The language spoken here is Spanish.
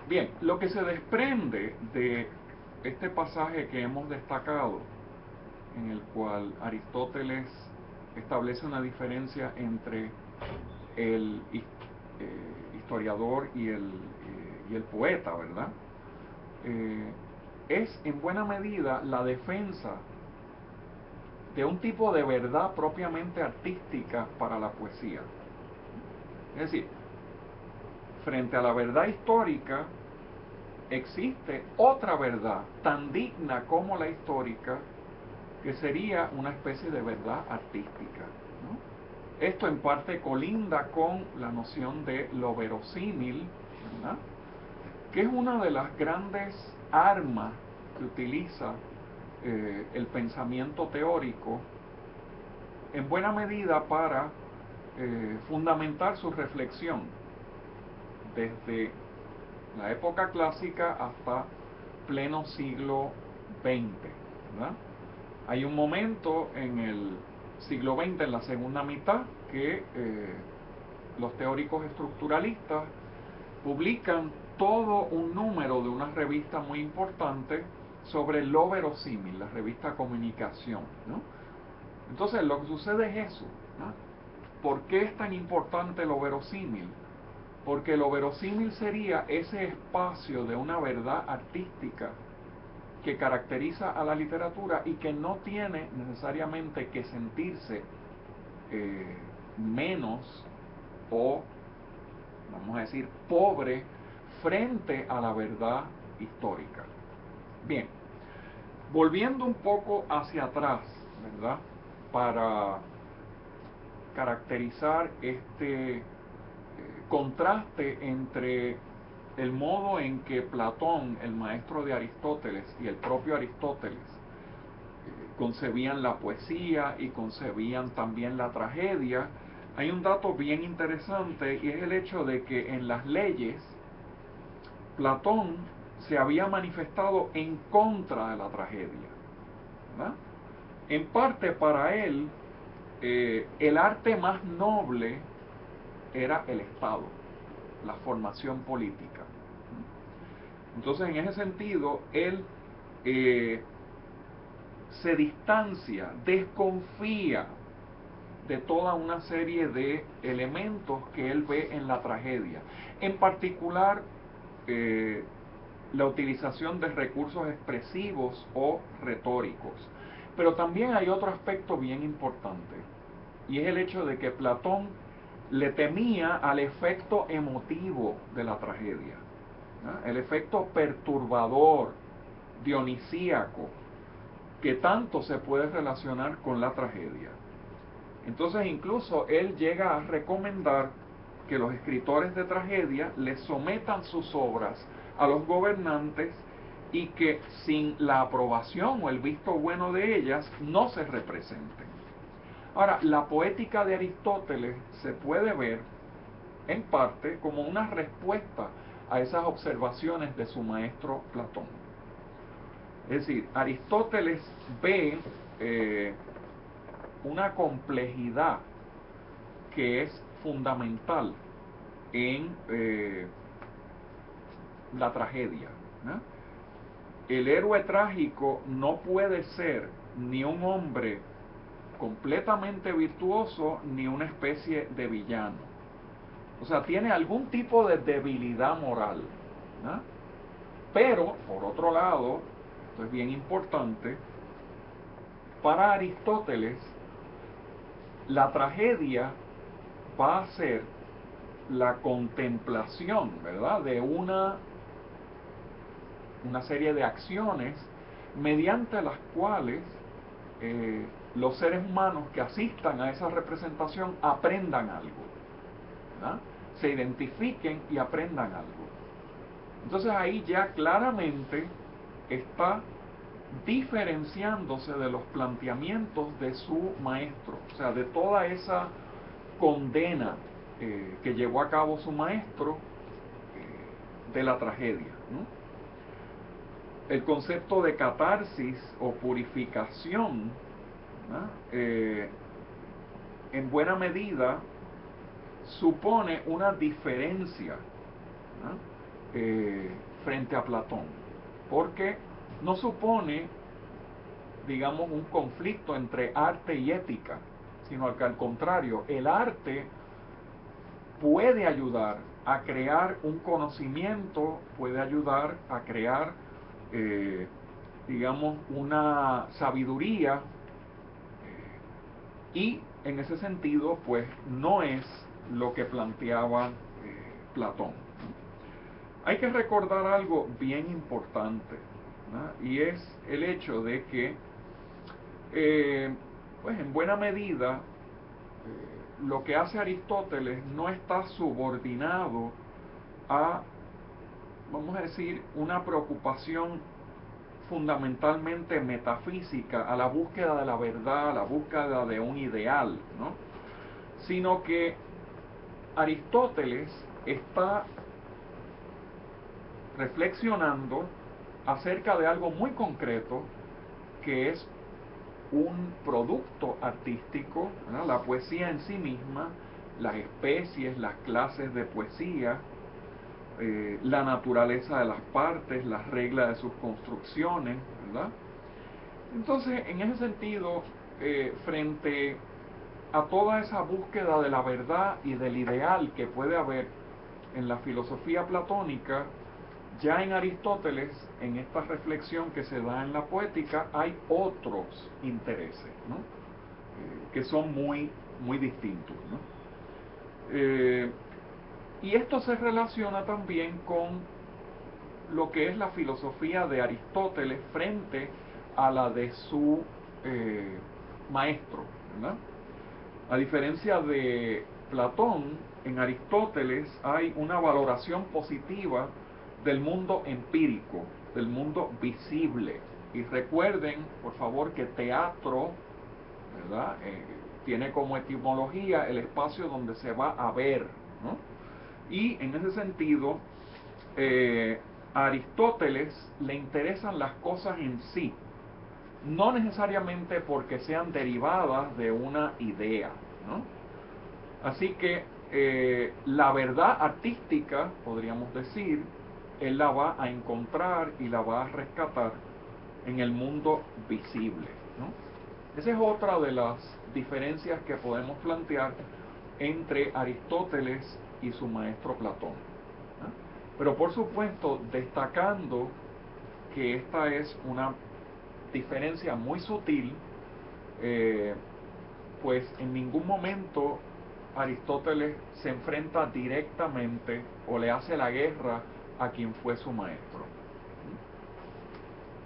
Bien, lo que se desprende de este pasaje que hemos destacado, en el cual Aristóteles establece una diferencia entre el historiador y el poeta, ¿verdad? Es en buena medida la defensa de un tipo de verdad propiamente artística para la poesía. Es decir, frente a la verdad histórica existe otra verdad tan digna como la histórica, que sería una especie de verdad artística, ¿no? Esto en parte colinda con la noción de lo verosímil, ¿verdad?, que es una de las grandes armas que utiliza el pensamiento teórico, en buena medida para fundamentar su reflexión desde la época clásica hasta pleno siglo XX, ¿verdad? Hay un momento en el siglo XX, en la segunda mitad, que los teóricos estructuralistas publican todo un número de una revista muy importante sobre lo verosímil, la revista Comunicación, ¿no? Entonces lo que sucede es eso, ¿no? ¿Por qué es tan importante lo verosímil? Porque lo verosímil sería ese espacio de una verdad artística que caracteriza a la literatura y que no tiene necesariamente que sentirse menos o, vamos a decir, pobre frente a la verdad histórica. Bien, volviendo un poco hacia atrás, ¿verdad?, para caracterizar este contraste entre el modo en que Platón, el maestro de Aristóteles, y el propio Aristóteles concebían la poesía y concebían también la tragedia, hay un dato bien interesante, y es el hecho de que en las leyes Platón se había manifestado en contra de la tragedia, ¿verdad? En parte para él, el arte más noble era el Estado, la formación política. Entonces, en ese sentido, él se distancia, desconfía de toda una serie de elementos que él ve en la tragedia. En particular, la utilización de recursos expresivos o retóricos. Pero también hay otro aspecto bien importante, y es el hecho de que Platón le temía al efecto emotivo de la tragedia, ¿no?, el efecto perturbador, dionisíaco, que tanto se puede relacionar con la tragedia. Entonces incluso él llega a recomendar que los escritores de tragedia les sometan sus obras a los gobernantes y que sin la aprobación o el visto bueno de ellas no se representen. Ahora, la poética de Aristóteles se puede ver en parte como una respuesta a esas observaciones de su maestro Platón. Es decir, Aristóteles ve una complejidad que es fundamental en la tragedia, ¿no? El héroe trágico no puede ser ni un hombre completamente virtuoso ni una especie de villano. O sea, tiene algún tipo de debilidad moral, ¿no? Pero, por otro lado, esto es bien importante, para Aristóteles, la tragedia va a ser la contemplación, ¿verdad?, de una serie de acciones mediante las cuales los seres humanos que asistan a esa representación aprendan algo, ¿verdad?, se identifiquen y aprendan algo. Entonces ahí ya claramente está diferenciándose de los planteamientos de su maestro, o sea, de toda esa condena que llevó a cabo su maestro de la tragedia, ¿no? El concepto de catarsis o purificación, ¿no?, en buena medida supone una diferencia, ¿no?, frente a Platón, porque no supone, digamos, un conflicto entre arte y ética, sino que al contrario, el arte puede ayudar a crear un conocimiento, puede ayudar a crear, digamos, una sabiduría, y en ese sentido, pues no es lo que planteaba Platón. Hay que recordar algo bien importante, ¿no? Y es el hecho de que, pues en buena medida, lo que hace Aristóteles no está subordinado a, vamos a decir, una preocupación fundamentalmente metafísica, a la búsqueda de la verdad, a la búsqueda de un ideal, ¿no? Sino que Aristóteles está reflexionando acerca de algo muy concreto, que es un producto artístico, ¿no? La poesía en sí misma, las especies, las clases de poesía, la naturaleza de las partes, las reglas de sus construcciones, ¿verdad? Entonces, en ese sentido, frente a toda esa búsqueda de la verdad y del ideal que puede haber en la filosofía platónica, ya en Aristóteles, en esta reflexión que se da en la poética, hay otros intereses, ¿no? Que son muy, muy distintos, ¿no? Y esto se relaciona también con lo que es la filosofía de Aristóteles frente a la de su maestro, ¿verdad? A diferencia de Platón, en Aristóteles hay una valoración positiva del mundo empírico, del mundo visible. Y recuerden, por favor, que teatro, ¿verdad? Tiene como etimología el espacio donde se va a ver, ¿no? Y en ese sentido, a Aristóteles le interesan las cosas en sí, no necesariamente porque sean derivadas de una idea, ¿no? Así que la verdad artística, podríamos decir, él la va a encontrar y la va a rescatar en el mundo visible, ¿no? Esa es otra de las diferencias que podemos plantear entre Aristóteles y su maestro Platón, ¿no? Pero por supuesto, destacando que esta es una diferencia muy sutil, pues en ningún momento Aristóteles se enfrenta directamente o le hace la guerra a quien fue su maestro.